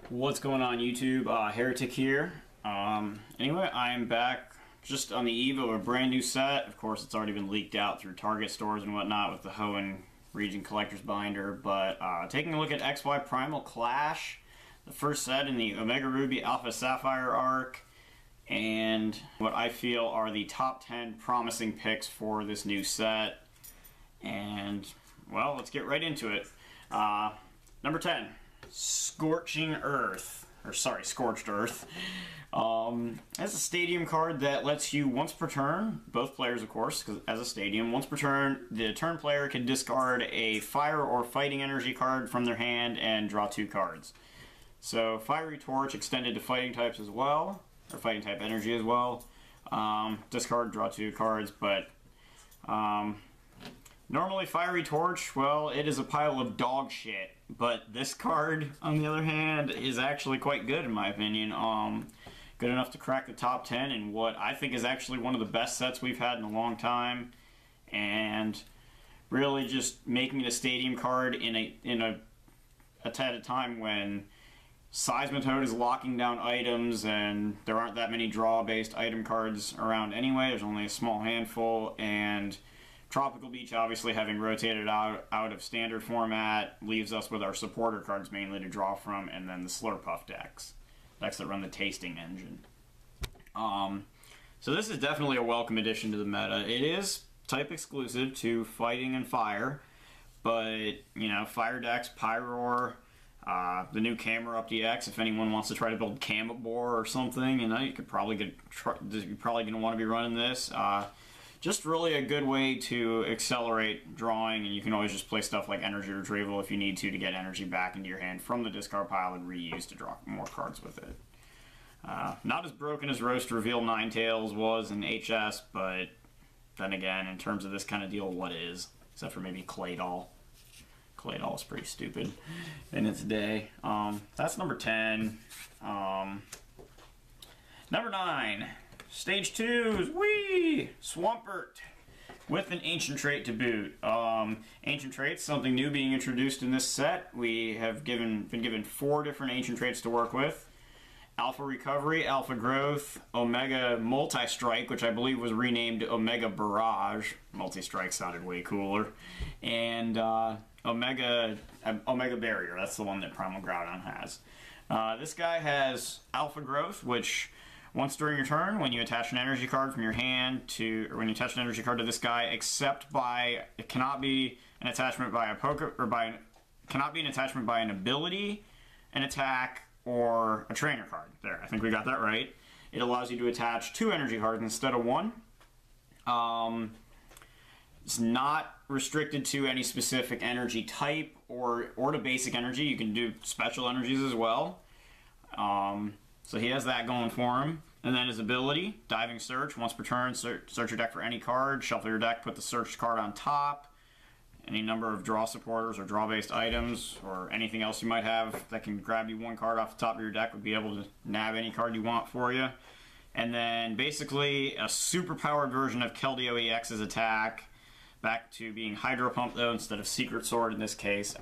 What's going on YouTube? Heretic here. Anyway, I am back just on the eve of a brand new set. Of course, it's already been leaked out through Target stores and whatnot with the Hoenn Region Collector's Binder, but taking a look at XY Primal Clash, the first set in the Omega Ruby Alpha Sapphire arc, and what I feel are the top 10 promising picks for this new set. And, well, let's get right into it. Number 10. Scorching Earth, or sorry, Scorched Earth. As a stadium card that lets you once per turn, both players of course, because as a stadium, once per turn, the turn player can discard a fire or fighting energy card from their hand and draw 2 cards. So Fiery Torch extended to fighting types as well, or fighting type energy as well. Discard, draw 2 cards, but normally Fiery Torch, well, it is a pile of dog shit. But this card, on the other hand, is actually quite good in my opinion. Good enough to crack the top 10 in what I think is actually one of the best sets we've had in a long time. And really just making it a stadium card at a time when Seismitoad is locking down items and there aren't that many draw-based item cards around anyway. There's only a small handful, and Tropical Beach, obviously having rotated out of standard format, leaves us with our supporter cards mainly to draw from, and then the Slurpuff decks that run the tasting engine. So this is definitely a welcome addition to the meta. It is type exclusive to fighting and fire, but you know, fire decks, Pyroar, the new Camera Up DX. If anyone wants to try to build Camabor or something, you know, you could probably you're probably going to want to be running this. Just really a good way to accelerate drawing, and you can always just play stuff like Energy Retrieval if you need to get energy back into your hand from the discard pile and reuse to draw more cards with it. Not as broken as Roast Reveal Ninetales was in HS, but then again, in terms of this kind of deal, what is? Except for maybe Claydol. Claydol is pretty stupid in its day. That's number 10. Number 9. Stage 2's Whee! Swampert, with an Ancient Trait to boot. Ancient Traits, something new being introduced in this set. We have been given 4 different Ancient Traits to work with. Alpha Recovery, Alpha Growth, Omega Multi-Strike, which I believe was renamed Omega Barrage. Multi-Strike sounded way cooler. And Omega Barrier, that's the one that Primal Groudon has. This guy has Alpha Growth, which once during your turn, when you attach an energy card from your hand to, or when you attach an energy card to this guy, except by, it cannot be an attachment by a cannot be an attachment by an ability, an attack, or a trainer card. There, I think we got that right. It allows you to attach 2 energy cards instead of 1. It's not restricted to any specific energy type or to basic energy. You can do special energies as well. So he has that going for him. And then his ability, Diving Search, once per turn, search your deck for any card, shuffle your deck, put the searched card on top. Any number of draw supporters or draw-based items or anything else you might have that can grab you 1 card off the top of your deck would be able to nab any card you want for you. And then basically a super-powered version of Keldeo EX's attack, back to being Hydro Pump though instead of Secret Sword in this case.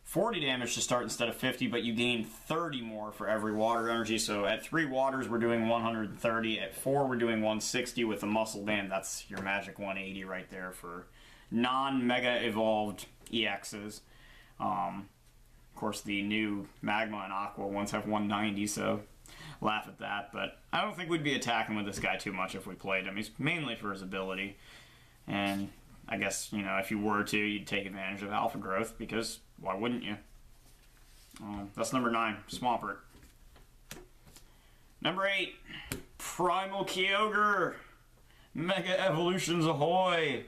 40 damage to start instead of 50, but you gain 30 more for every water energy. So at 3 waters, we're doing 130. At 4, we're doing 160 with a muscle band. That's your magic 180 right there for non-mega evolved EXs. Of course, the new Magma and Aqua ones have 190, so laugh at that. But I don't think we'd be attacking with this guy too much if we played him. He's mainly for his ability. And I guess, you know, if you were to, you'd take advantage of Alpha Growth, because why wouldn't you? That's number 9, Swampert. Number 8, Primal Kyogre, Mega Evolutions Ahoy!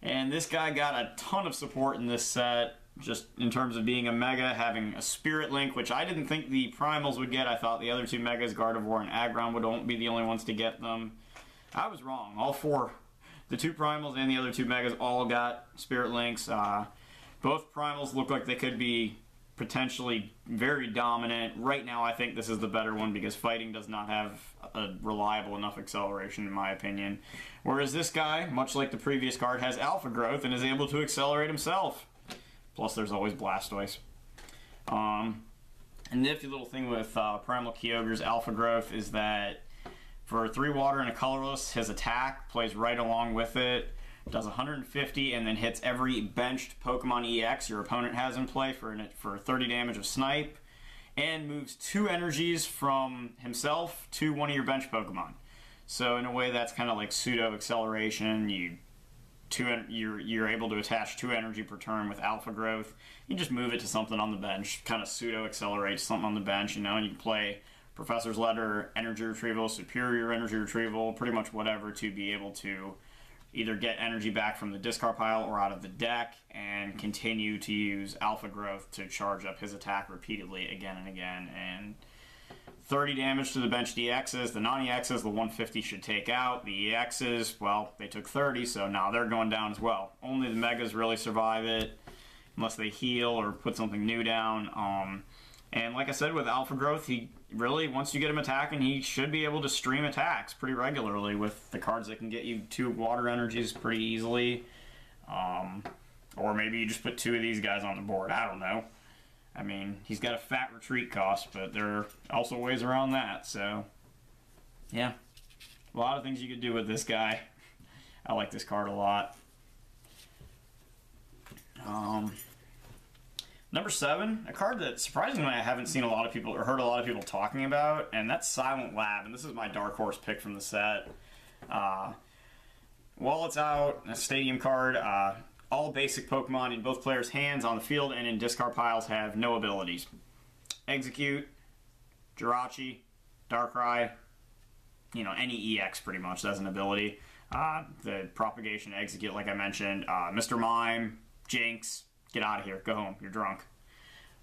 And this guy got a ton of support in this set, just in terms of being a Mega, having a Spirit Link, which I didn't think the Primals would get. I thought the other 2 Megas, Gardevoir and Aggron, would be the only ones to get them. I was wrong. All 4. The 2 Primals and the other 2 Megas all got Spirit Links. Both Primals look like they could be potentially very dominant. Right now, I think this is the better one because fighting does not have a reliable enough acceleration, in my opinion. Whereas this guy, much like the previous card, has alpha growth and is able to accelerate himself. Plus, there's always Blastoise. A nifty little thing with Primal Kyogre's alpha growth is that for 3 water and a colorless, his attack plays right along with it. Does 150 and then hits every benched Pokemon EX your opponent has in play for 30 damage of Snipe, and moves 2 energies from himself to one of your bench Pokemon. So in a way, that's kind of like pseudo acceleration. You're able to attach 2 energy per turn with alpha growth. You just move it to something on the bench, kind of pseudo accelerates something on the bench, you know, and you can play Professor's Letter, Energy Retrieval, Superior Energy Retrieval, pretty much whatever to be able to either get energy back from the discard pile or out of the deck and continue to use alpha growth to charge up his attack repeatedly again and again. And 30 damage to the bench EXs. The non-EXs, the 150 should take out. The EXs, well, they took 30, so now they're going down as well. Only the Megas really survive it, unless they heal or put something new down. And like I said, with alpha growth, he really, once you get him attacking, he should be able to stream attacks pretty regularly with the cards that can get you 2 water energies pretty easily. Or maybe you just put 2 of these guys on the board. I don't know. I mean, he's got a fat retreat cost, but there are also ways around that. So, yeah. A lot of things you could do with this guy. I like this card a lot. NumberSeven, a card that surprisingly I haven't seen a lot of people or heard a lot of people talking about, and that's Silent Lab, and this is my dark horse pick from the set. While it's out, a stadium card, all basic Pokemon in both players' hands on the field and in discard piles have no abilities. Execute, Jirachi, Darkrai, you know, any EX pretty much has an ability. The Propagation, Execute, like I mentioned, Mr. Mime, Jinx, get out of here, go home, you're drunk.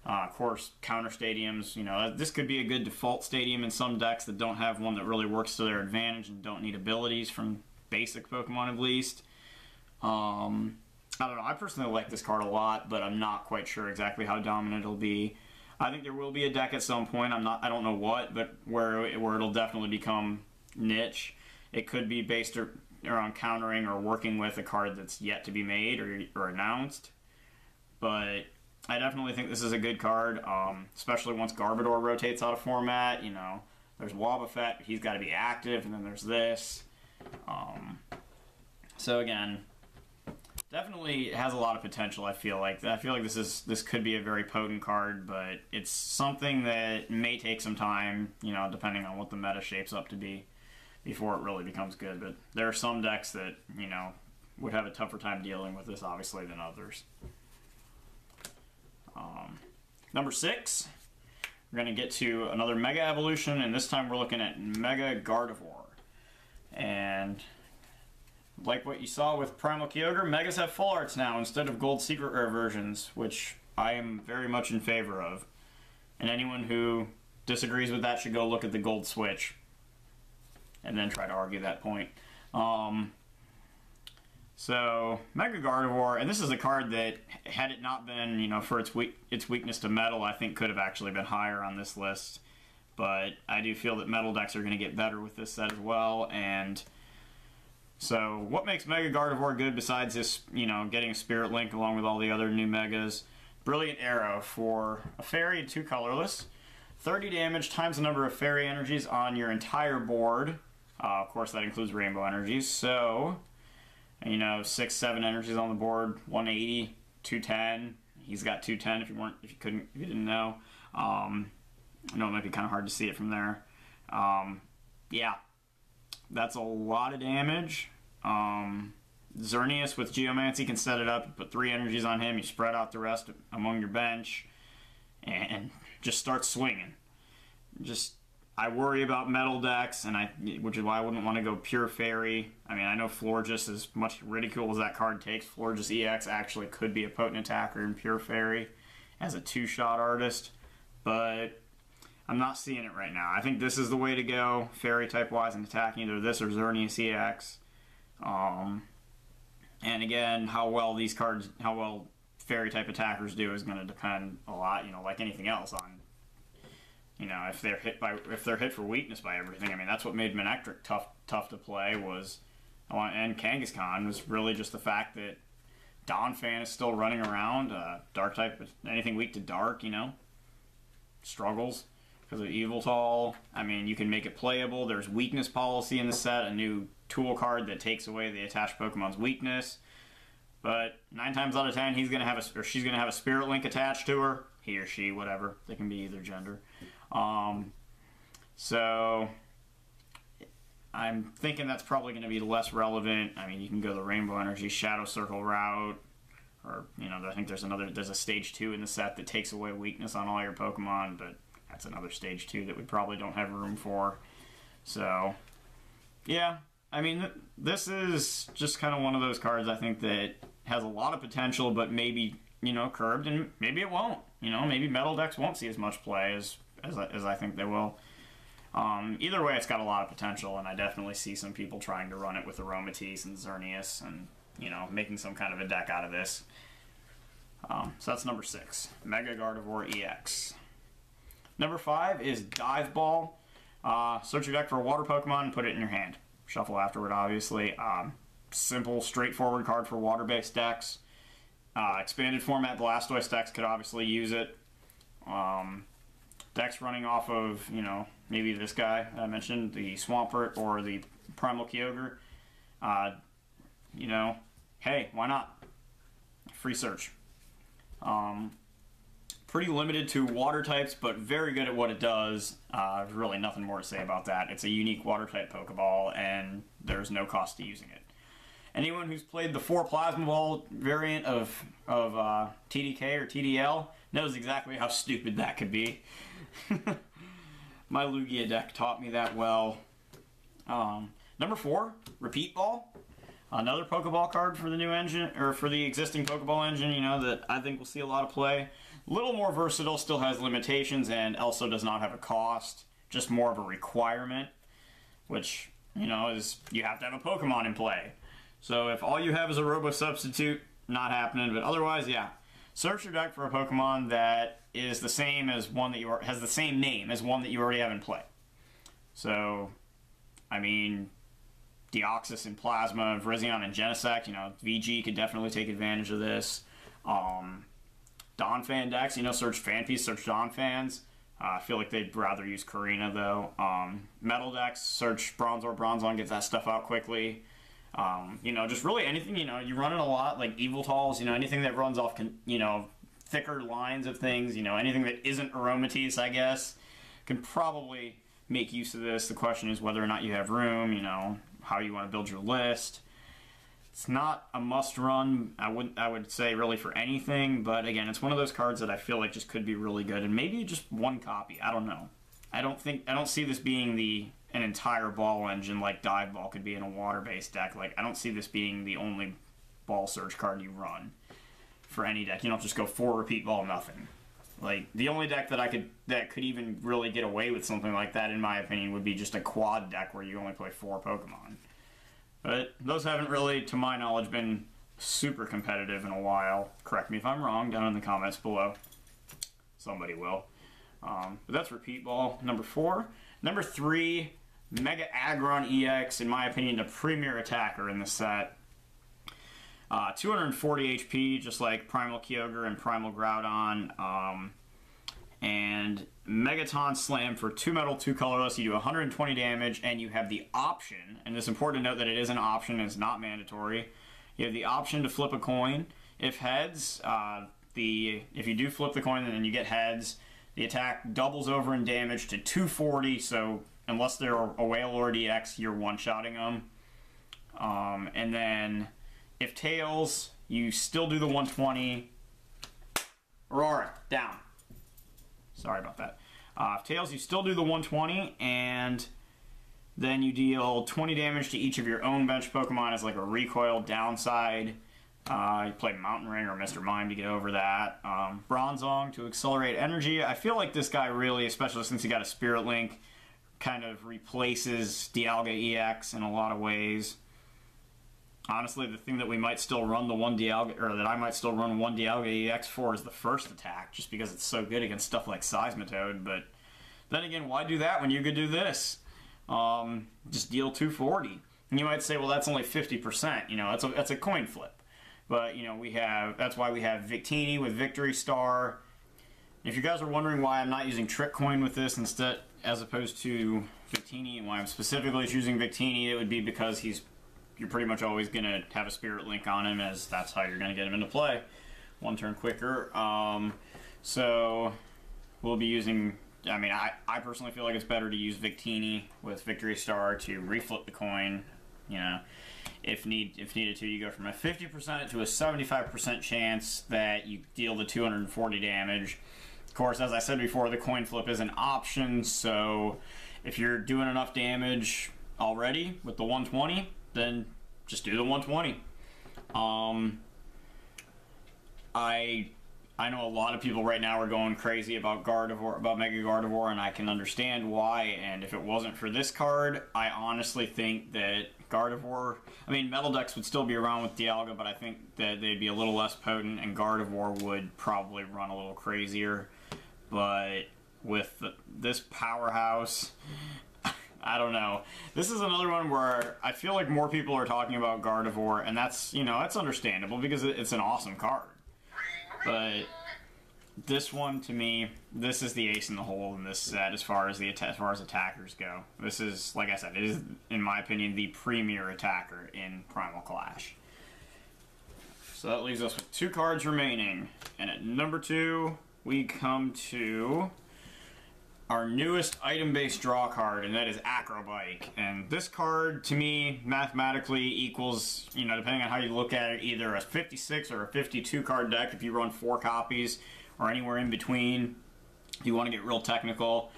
Of course, counter stadiums, you know, this could be a good default stadium in some decks that don't have one that really works to their advantage and don't need abilities from basic Pokemon at least. I don't know, I personally like this card a lot, but I'm not quite sure exactly how dominant it'll be. I think there will be a deck at some point, I don't know what, but where it'll definitely become niche. It could be based around countering or working with a card that's yet to be made or announced. But I definitely think this is a good card, especially once Garbodor rotates out of format. You know, there's Wobbuffet, he's got to be active, and then there's this. So again, definitely has a lot of potential. I feel like this could be a very potent card, but it's something that may take some time, you know, depending on what the meta shapes up to be before it really becomes good. But there are some decks that, you know, would have a tougher time dealing with this, obviously, than others. Number 6, we're going to get to another Mega Evolution, and this time we're looking at Mega Gardevoir. And like what you saw with Primal Kyogre, Megas have full arts now instead of Gold Secret Rare versions, which I am very much in favor of. And anyone who disagrees with that should go look at the Gold Switch and then try to argue that point. So, Mega Gardevoir, and this is a card that, had it not been, you know, for its weakness to Metal, I think could have actually been higher on this list. But I do feel that Metal decks are going to get better with this set as well, and so what makes Mega Gardevoir good besides this, you know, getting a Spirit Link along with all the other new Megas? Brilliant Arrow for a Fairy and 2 colorless. 30 damage times the number of Fairy energies on your entire board. Of course, that includes Rainbow energies, so, you know, 6, 7 energies on the board, 180, 210. He's got 210 if you didn't know. I know it might be kind of hard to see it from there. Yeah, that's a lot of damage. Xerneas with Geomancy can set it up. You put 3 energies on him, you spread out the rest among your bench, and just start swinging. I worry about Metal decks, which is why I wouldn't want to go pure Fairy. I mean, I know Florges, as much ridicule as that card takes, Florges EX actually could be a potent attacker in pure Fairy as a 2-shot artist, but I'm not seeing it right now. I think this is the way to go, Fairy type-wise, and attacking either this or Xerneas EX. And again, how well fairy type attackers do is going to depend a lot, you know, like anything else, on, you know, if they're hit for weakness by everything. I mean, that's what made Manectric tough to play, was, and Kangaskhan was really just the fact that Donphan is still running around. Dark type, anything weak to dark, you know, struggles because of Yveltal. I mean, you can make it playable. There's weakness policy in the set, a new tool card that takes away the attached Pokemon's weakness. But 9 times out of 10, he's gonna have or she's gonna have a Spirit Link attached to her. He or she, whatever. They can be either gender. So I'm thinking that's probably going to be less relevant. I mean, you can go the Rainbow Energy Shadow Circle route, or, you know, I think there's a stage 2 in the set that takes away weakness on all your Pokemon, but that's another stage 2 that we probably don't have room for. So yeah, I mean, this is just kind of one of those cards I think that has a lot of potential, but maybe, you know, curbed, and maybe it won't. You know, maybe Metal decks won't see as much play as I think they will. Either way, it's got a lot of potential, and I definitely see some people trying to run it with Aromatisse and Xerneas and, you know, making some kind of a deck out of this. So that's number 6, Mega Gardevoir EX. Number 5 is Dive Ball. Search your deck for a water Pokemon and put it in your hand. Shuffle afterward, obviously. Simple, straightforward card for water-based decks. Expanded format Blastoise decks could obviously use it. Decks running off of, you know, maybe this guy I mentioned, the Swampert or the Primal Kyogre. You know, hey, why not? Free search. Pretty limited to water types, but very good at what it does. There's really nothing more to say about that. It's a unique water type Pokeball, and there's no cost to using it. Anyone who's played the 4 Plasma Ball variant of TDK or TDL knows exactly how stupid that could be. My Lugia deck taught me that well. Number 4, Repeat Ball. Another Pokeball card for the new engine, or for the existing Pokeball engine, you know, that I think will see a lot of play. A little more versatile, still has limitations, and also does not have a cost. Just more of a requirement, which, you know, is you have to have a Pokemon in play. So if all you have is a Robo Substitute, not happening, but otherwise, yeah. Search your deck for a Pokemon that is the same as one that has the same name as one that you already have in play. So, I mean, Deoxys and Plasma, Virizion and Genesect, you know, VG could definitely take advantage of this. Donphan decks, you know, search Fanpiece, search Donphans. I feel like they'd rather use Karina, though. Metal decks, search Bronzor, Bronzong, get that stuff out quickly. You know, just really anything, you know, you run it a lot, like Yveltals, you know, anything that runs off, you know, thicker lines of things, you know, anything that isn't Aromatisse, I guess, can probably make use of this. The question is whether or not you have room, you know, how you want to build your list. It's not a must run, I would say, really, for anything, but again, it's one of those cards that I feel like just could be really good, and maybe just one copy, I don't know. I don't see this being an entire ball engine like Dive Ball could be in a water-based deck. Like, I don't see this being the only ball search card you run for any deck. You don't just go 4 Repeat Ball, nothing. Like, the only deck that could even really get away with something like that, in my opinion, would be just a quad deck where you only play 4 Pokemon. But those haven't really, to my knowledge, been super competitive in a while. Correct me if I'm wrong down in the comments below. Somebody will. But that's Repeat Ball, number 4. Number 3, Mega Aggron EX, in my opinion, the premier attacker in the set. 240 HP, just like Primal Kyogre and Primal Groudon. And Megaton Slam for 2 metal, 2 colorless. You do 120 damage, and you have the option, and it's important to note that it is an option, it's not mandatory. You have the option to flip a coin. If heads, if you do flip the coin and then you get heads, the attack doubles over in damage to 240, so unless they're a Wailord EX, you're one-shotting them. And then if tails, you still do the 120. Aurora, down. Sorry about that. If tails, you still do the 120, and then you deal 20 damage to each of your own bench Pokemon as like a recoil downside. You play Mountain Ring or Mr. Mime to get over that. Bronzong to accelerate energy. I feel like this guy really, especially since he got a Spirit Link, kind of replaces Dialga EX in a lot of ways. honestly, the thing that we might still run the one Dialga, or that I might still run one Dialga EX for is the first attack, just because it's so good against stuff like Seismitoad. But then again, why do that when you could do this? Just deal 240. And you might say, well, that's only 50%. You know, that's a coin flip. But you know, that's why we have Victini with Victory Star. If you guys are wondering why I'm not using Trick Coin with this instead, as opposed to Victini, and why I'm specifically choosing Victini, it would be because you're pretty much always going to have a Spirit Link on him, as that's how you're going to get him into play. One turn quicker. So we'll be using, I mean, I personally feel like it's better to use Victini with Victory Star to reflip the coin. You know, if needed to, you go from a 50% to a 75% chance that you deal the 240 damage. Of course, as I said before, the coin flip is an option, so if you're doing enough damage already with the 120, then just do the 120. I know a lot of people right now are going crazy about Mega Gardevoir, and I can understand why. And if it wasn't for this card, I honestly think that Gardevoir, I mean, Metal Decks would still be around with Dialga, but I think that they'd be a little less potent, and Gardevoir would probably run a little crazier. But with this powerhouse, I don't know. This is another one where I feel like more people are talking about Gardevoir, and that's, you know, that's understandable because it's an awesome card. But this one, to me, this is the ace in the hole in this set as far as attackers go. This is, like I said, it is, in my opinion, the premier attacker in Primal Clash. So that leaves us with 2 cards remaining. And at number 2, we come to our newest item-based draw card, and that is Acrobike. And this card, to me, mathematically equals, you know, depending on how you look at it, either a 56 or a 52 card deck if you run 4 copies, or anywhere in between if you want to get real technical.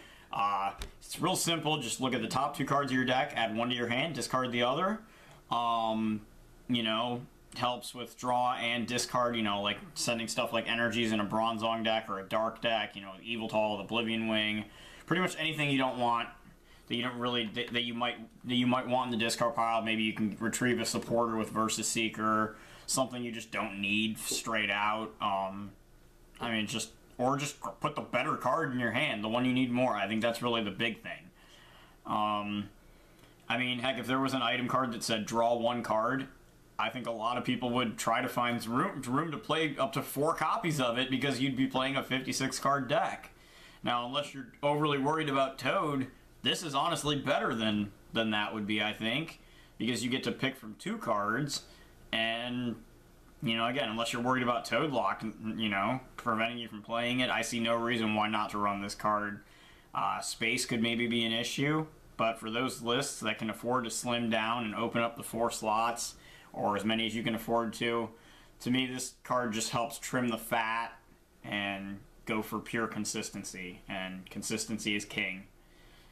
It's real simple. Just look at the top 2 cards of your deck, add 1 to your hand, discard the other. You know, helps with draw and discard, you know, like sending stuff like energies in a Bronzong deck or a dark deck, you know, Yveltal with Oblivion Wing, pretty much anything you don't want, that you don't really, that you might want in the discard pile. Maybe you can retrieve a supporter with Versus Seeker, something you just don't need straight out. I mean, just put the better card in your hand, the one you need more. I think that's really the big thing. I mean, heck, if there was an item card that said draw 1 card, I think a lot of people would try to find room to play up to 4 copies of it, because you'd be playing a 56 card deck. Now, unless you're overly worried about Toad, this is honestly better than that would be, I think, because you get to pick from 2 cards, and, you know, again, unless you're worried about Toad Lock, you know, preventing you from playing it, I see no reason why not to run this card. Space could maybe be an issue, but for those lists that can afford to slim down and open up the 4 slots, or as many as you can afford to me, this card just helps trim the fat and go for pure consistency, and consistency is king,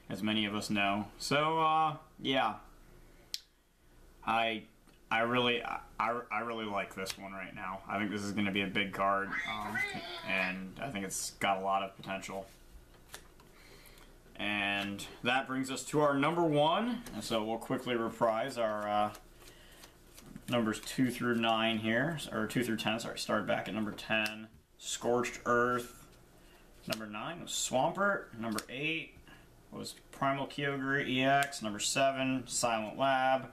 as many of us know. So yeah, I really like this one right now. I think this is going to be a big card, and I think it's got a lot of potential. And that brings us to our number 1, and so we'll quickly reprise our numbers 2 through 9 here, or 2 through 10, sorry, start back at number 10, Scorched Earth. Number 9 was Swampert. Number 8 was Primal Kyogre EX. Number 7, Silent Lab.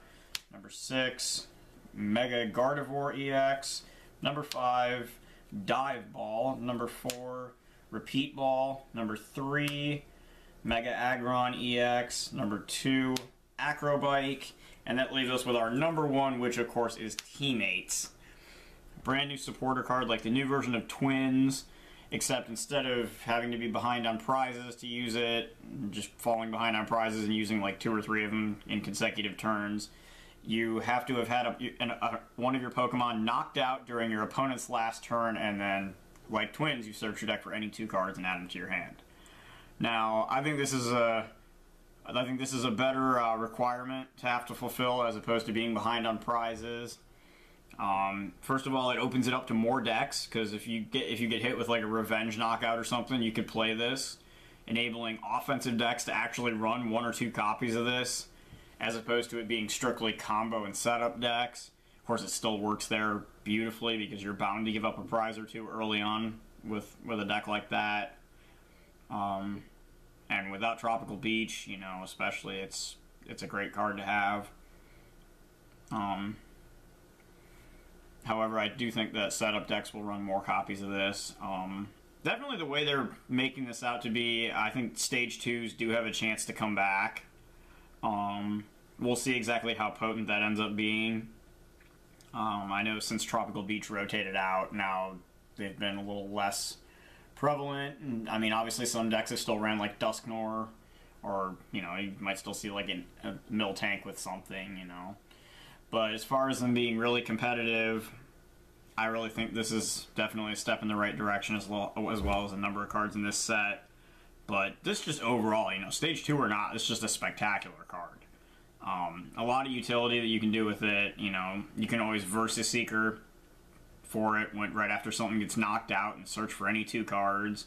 Number 6, Mega Gardevoir EX. Number 5, Dive Ball. Number 4, Repeat Ball. Number 3, Mega Aggron EX. Number 2, Acrobike. And that leaves us with our number 1, which of course is Teammates. Brand new supporter card, like the new version of Twins, except instead of having to be behind on prizes to use it, just falling behind on prizes and using like 2 or 3 of them in consecutive turns, you have to have had one of your Pokemon knocked out during your opponent's last turn, and then, like Twins, you search your deck for any 2 cards and add them to your hand. Now, I think this is a better requirement to have to fulfill, as opposed to being behind on prizes. First of all, it opens it up to more decks, because if you get hit with like a revenge knockout or something, you could play this, enabling offensive decks to actually run 1 or 2 copies of this, as opposed to it being strictly combo and setup decks, course, it still works there beautifully because you're bound to give up a prize or two early on with a deck like that. And without Tropical Beach, you know, especially, it's a great card to have. However, I do think that setup decks will run more copies of this. Definitely the way they're making this out to be, I think Stage 2s do have a chance to come back. We'll see exactly how potent that ends up being. I know since Tropical Beach rotated out, now they've been a little less prevalent. And, I mean, obviously some decks have still ran like Dusknoir, or, you know, you might still see like a mill tank with something, you know. But as far as them being really competitive, I really think this is definitely a step in the right direction, as well as a number of cards in this set. But this just overall, you know, Stage 2 or not, it's just a spectacular card. A lot of utility that you can do with it. You know, you can always Versus Seeker for it right after something gets knocked out and search for any 2 cards.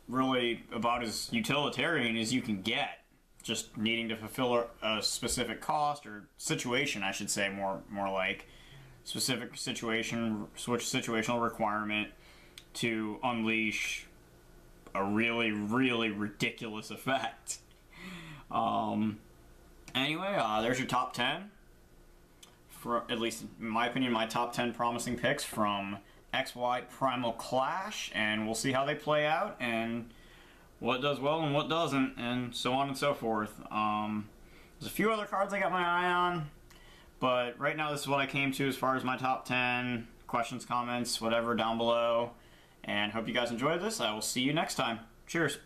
Really about as utilitarian as you can get. Just needing to fulfill a specific cost or situation, I should say, more like specific situation, situational requirement to unleash a really, really ridiculous effect. Anyway, there's your top 10. For, at least in my opinion, my top 10 promising picks from XY Primal Clash, and we'll see how they play out, and what does well and what doesn't, and so on and so forth. There's a few other cards I got my eye on, but right now this is what I came to as far as my top 10. Questions, comments, whatever down below, and hope you guys enjoyed this. I will see you next time. Cheers.